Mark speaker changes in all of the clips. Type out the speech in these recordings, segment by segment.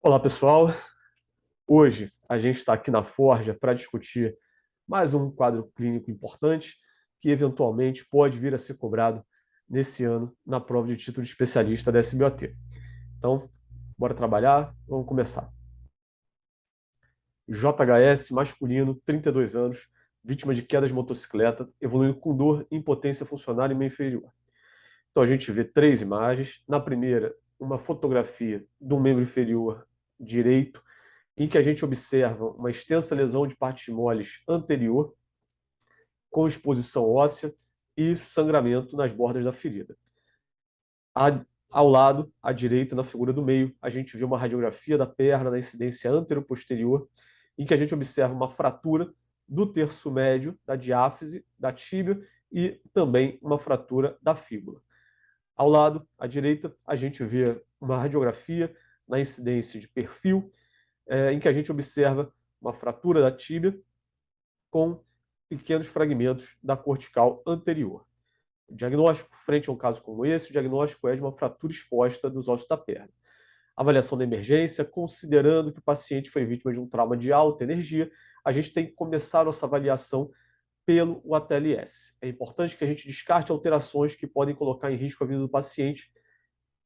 Speaker 1: Olá, pessoal. Hoje a gente está aqui na Forja para discutir mais um quadro clínico importante que eventualmente pode vir a ser cobrado nesse ano na prova de título de especialista da SBOT. Então, bora trabalhar? Vamos começar. JHS masculino, 32 anos, vítima de queda de motocicleta, evoluindo com dor e impotência funcional e meio inferior. Então a gente vê três imagens. Na primeira, uma fotografia do membro inferior direito, em que a gente observa uma extensa lesão de partes moles anterior, com exposição óssea e sangramento nas bordas da ferida. Ao lado, à direita, na figura do meio, a gente vê uma radiografia da perna na incidência anteroposterior, em que a gente observa uma fratura do terço médio, da diáfise, da tíbia e também uma fratura da fíbula. Ao lado, à direita, a gente vê uma radiografia na incidência de perfil, em que a gente observa uma fratura da tíbia com pequenos fragmentos da cortical anterior. O diagnóstico, frente a um caso como esse, o diagnóstico é de uma fratura exposta dos ossos da perna. Avaliação da emergência, considerando que o paciente foi vítima de um trauma de alta energia, a gente tem que começar nossa avaliação pelo ATLS. É importante que a gente descarte alterações que podem colocar em risco a vida do paciente.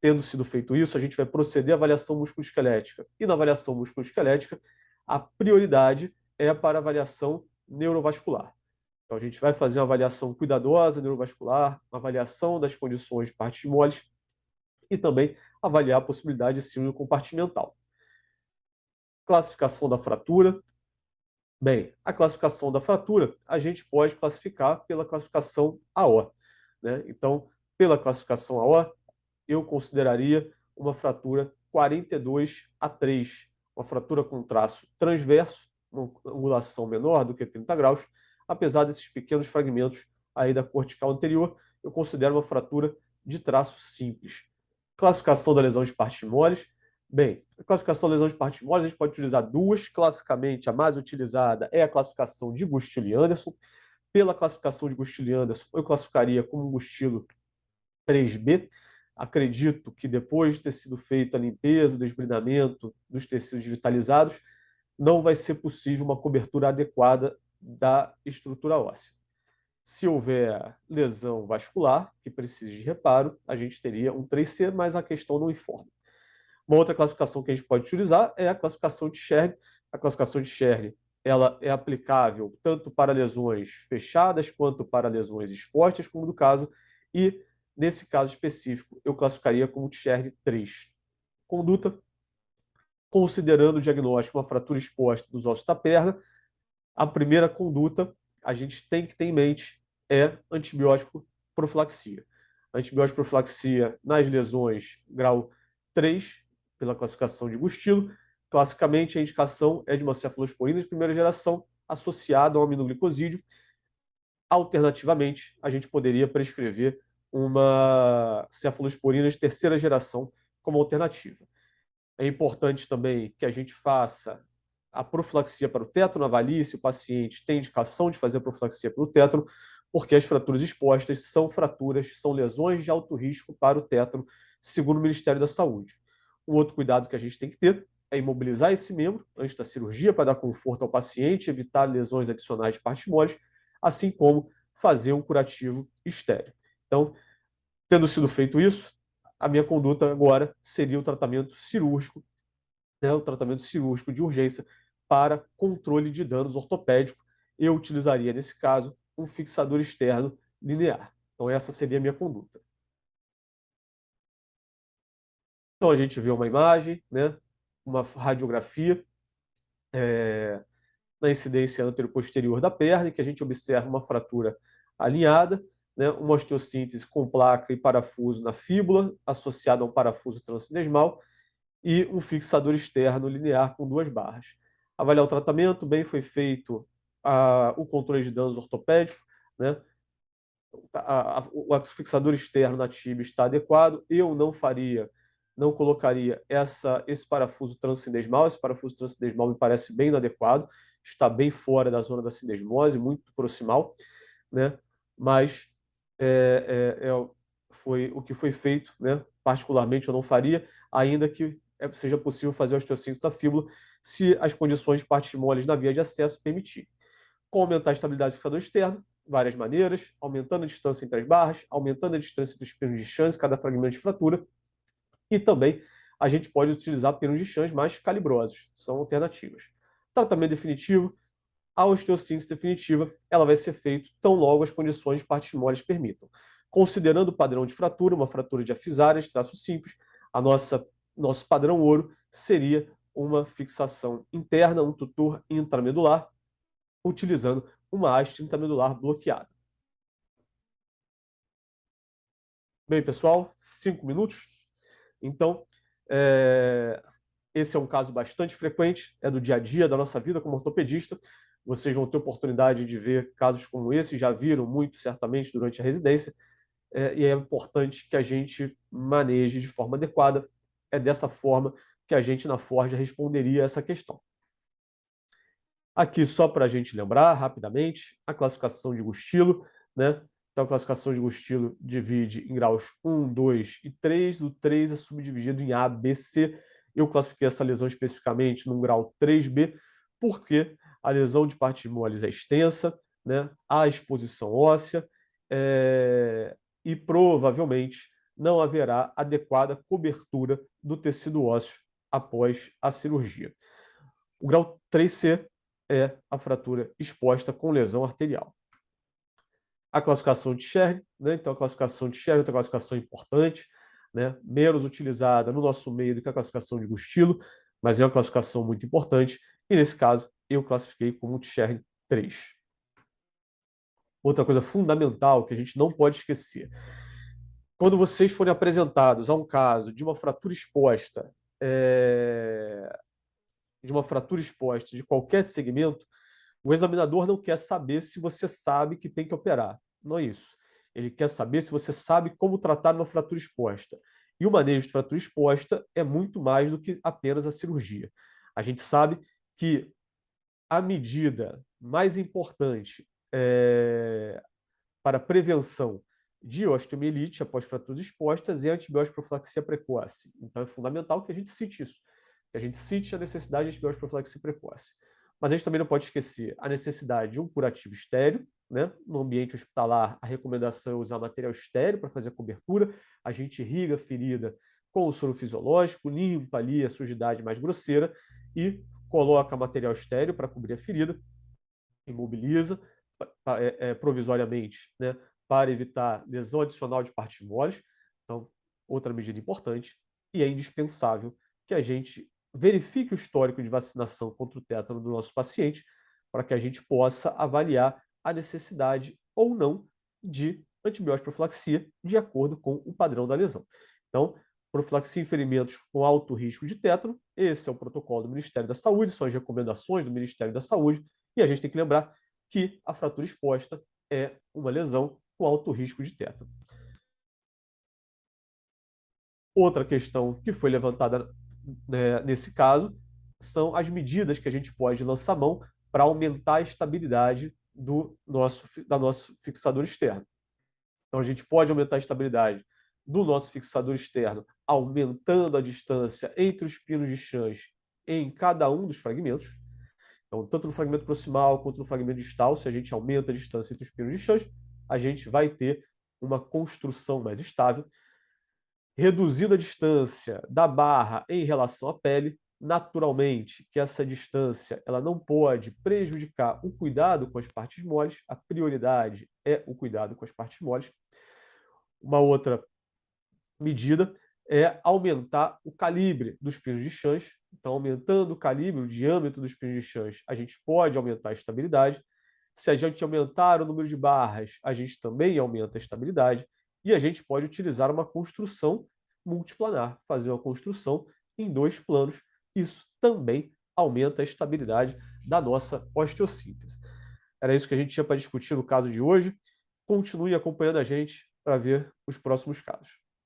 Speaker 1: Tendo sido feito isso, a gente vai proceder à avaliação musculoesquelética. E na avaliação musculoesquelética, a prioridade é para a avaliação neurovascular. Então, a gente vai fazer uma avaliação cuidadosa neurovascular, uma avaliação das condições de partes moles e também avaliar a possibilidade de síndrome compartimental. Classificação da fratura. Bem, a classificação da fratura a gente pode classificar pela classificação AO, né? Então, pela classificação AO, eu consideraria uma fratura 42/3, uma fratura com traço transverso, uma angulação menor do que 30 graus, apesar desses pequenos fragmentos aí da cortical anterior, eu considero uma fratura de traço simples. Classificação da lesão de partes moles. Bem, a classificação da lesão de partes moles, a gente pode utilizar duas. Classicamente, a mais utilizada é a classificação de Gustilo-Anderson. Pela classificação de Gustilo-Anderson, eu classificaria como um Gustilo 3B. Acredito que depois de ter sido feita a limpeza, o desbridamento dos tecidos vitalizados, não vai ser possível uma cobertura adequada da estrutura óssea. Se houver lesão vascular, que precise de reparo, a gente teria um 3C, mas a questão não informa. Uma outra classificação que a gente pode utilizar é a classificação de Sherry. A classificação de Sherry ela é aplicável tanto para lesões fechadas quanto para lesões expostas, como no caso, e nesse caso específico eu classificaria como Sherry 3. Conduta, considerando o diagnóstico uma fratura exposta dos ossos da perna, a primeira conduta a gente tem que ter em mente é antibiótico profilaxia. Antibiótico profilaxia nas lesões grau 3, pela classificação de Gustilo. Classicamente, a indicação é de uma cefalosporina de primeira geração associada ao aminoglicosídeo. Alternativamente, a gente poderia prescrever uma cefalosporina de terceira geração como alternativa. É importante também que a gente faça a profilaxia para o tétano, avalie se o paciente tem indicação de fazer a profilaxia pelo tétano, porque as fraturas expostas são fraturas, são lesões de alto risco para o tétano, segundo o Ministério da Saúde. Um outro cuidado que a gente tem que ter é imobilizar esse membro antes da cirurgia para dar conforto ao paciente, evitar lesões adicionais de partes moles, assim como fazer um curativo estéreo. Então, tendo sido feito isso, a minha conduta agora seria o tratamento cirúrgico, né, o tratamento cirúrgico de urgência para controle de danos ortopédicos. Eu utilizaria, nesse caso, um fixador externo linear. Então, essa seria a minha conduta. Então, a gente vê uma imagem, né, uma radiografia na incidência anteroposterior da perna, em que a gente observa uma fratura alinhada, né, uma osteossíntese com placa e parafuso na fíbula, associada a um parafuso transinesmal, e um fixador externo linear com duas barras. Avaliar o tratamento, bem, foi feito o controle de danos ortopédicos, né? O fixador externo na tíbia está adequado. Eu não faria, não colocaria esse parafuso transinesmal. Esse parafuso transinesmal me parece bem inadequado, está bem fora da zona da sinesmose, muito proximal, né? Mas foi o que foi feito, né? Particularmente eu não faria, ainda que seja possível fazer a osteossíntese da fíbula se as condições de partes moles na via de acesso permitirem. Como aumentar a estabilidade do fixador externo? Várias maneiras, aumentando a distância entre as barras, aumentando a distância dos pinos de chance, cada fragmento de fratura, e também a gente pode utilizar pinos de chance mais calibrosos, são alternativas. Tratamento definitivo, a osteossíntese definitiva, ela vai ser feita tão logo as condições de partes moles permitam. Considerando o padrão de fratura, uma fratura de afisárias, traço simples, nosso padrão ouro seria uma fixação interna, um tutor intramedular, utilizando uma haste intramedular bloqueada. Bem, pessoal, 5 minutos. Então, esse é um caso bastante frequente, é do dia a dia da nossa vida como ortopedista. Vocês vão ter oportunidade de ver casos como esse, já viram muito certamente durante a residência, e é importante que a gente maneje de forma adequada. É dessa forma que a gente na Forja responderia a essa questão. Aqui, só para a gente lembrar rapidamente, a classificação de Gustilo, né? Então, a classificação de Gustilo divide em graus 1, 2 e 3. O 3 é subdividido em A, B, C. Eu classifiquei essa lesão especificamente no grau 3B, porque a lesão de partes moles é extensa, né? Há exposição óssea, e provavelmente não haverá adequada cobertura do tecido ósseo após a cirurgia. O grau 3C é a fratura exposta com lesão arterial. A classificação de Sherry, né? Então a classificação de Sherry é outra classificação importante, né? Menos utilizada no nosso meio do que a classificação de Gustilo, mas é uma classificação muito importante, e nesse caso eu classifiquei como Sherry 3. Outra coisa fundamental que a gente não pode esquecer: quando vocês forem apresentados a um caso de uma fratura exposta, de qualquer segmento, o examinador não quer saber se você sabe que tem que operar. Não é isso. Ele quer saber se você sabe como tratar uma fratura exposta. E o manejo de fratura exposta é muito mais do que apenas a cirurgia. A gente sabe que a medida mais importante para a prevenção de osteomielite após fraturas expostas é a antibiótico profilaxia precoce. Então é fundamental que a gente cite isso, que a gente cite a necessidade de antibiótico profilaxia precoce. Mas a gente também não pode esquecer a necessidade de um curativo estéreo, né? No ambiente hospitalar, a recomendação é usar material estéreo para fazer a cobertura. A gente irriga a ferida com o soro fisiológico, limpa ali a sujidade mais grosseira e coloca material estéreo para cobrir a ferida, imobiliza provisoriamente, né, para evitar lesão adicional de partes moles. Então, outra medida importante, e é indispensável que a gente verifique o histórico de vacinação contra o tétano do nosso paciente, para que a gente possa avaliar a necessidade ou não de antibiótico profilaxia de acordo com o padrão da lesão. Então, profilaxia em ferimentos com alto risco de tétano, esse é o protocolo do Ministério da Saúde, são as recomendações do Ministério da Saúde, e a gente tem que lembrar que a fratura exposta é uma lesão com alto risco de tétano. Outra questão que foi levantada, né, nesse caso são as medidas que a gente pode lançar mão para aumentar a estabilidade da nosso fixador externo. Então, a gente pode aumentar a estabilidade do nosso fixador externo aumentando a distância entre os pinos de chãs em cada um dos fragmentos. Então, tanto no fragmento proximal quanto no fragmento distal, se a gente aumenta a distância entre os pinos de chãs, a gente vai ter uma construção mais estável. Reduzindo a distância da barra em relação à pele, naturalmente que essa distância ela não pode prejudicar o cuidado com as partes moles, a prioridade é o cuidado com as partes moles. Uma outra medida é aumentar o calibre dos pinos de chãs. Então, aumentando o calibre, o diâmetro dos pinos de chãs, a gente pode aumentar a estabilidade. Se a gente aumentar o número de barras, a gente também aumenta a estabilidade. E a gente pode utilizar uma construção multiplanar, fazer uma construção em 2 planos. Isso também aumenta a estabilidade da nossa osteossíntese. Era isso que a gente tinha para discutir no caso de hoje. Continue acompanhando a gente para ver os próximos casos.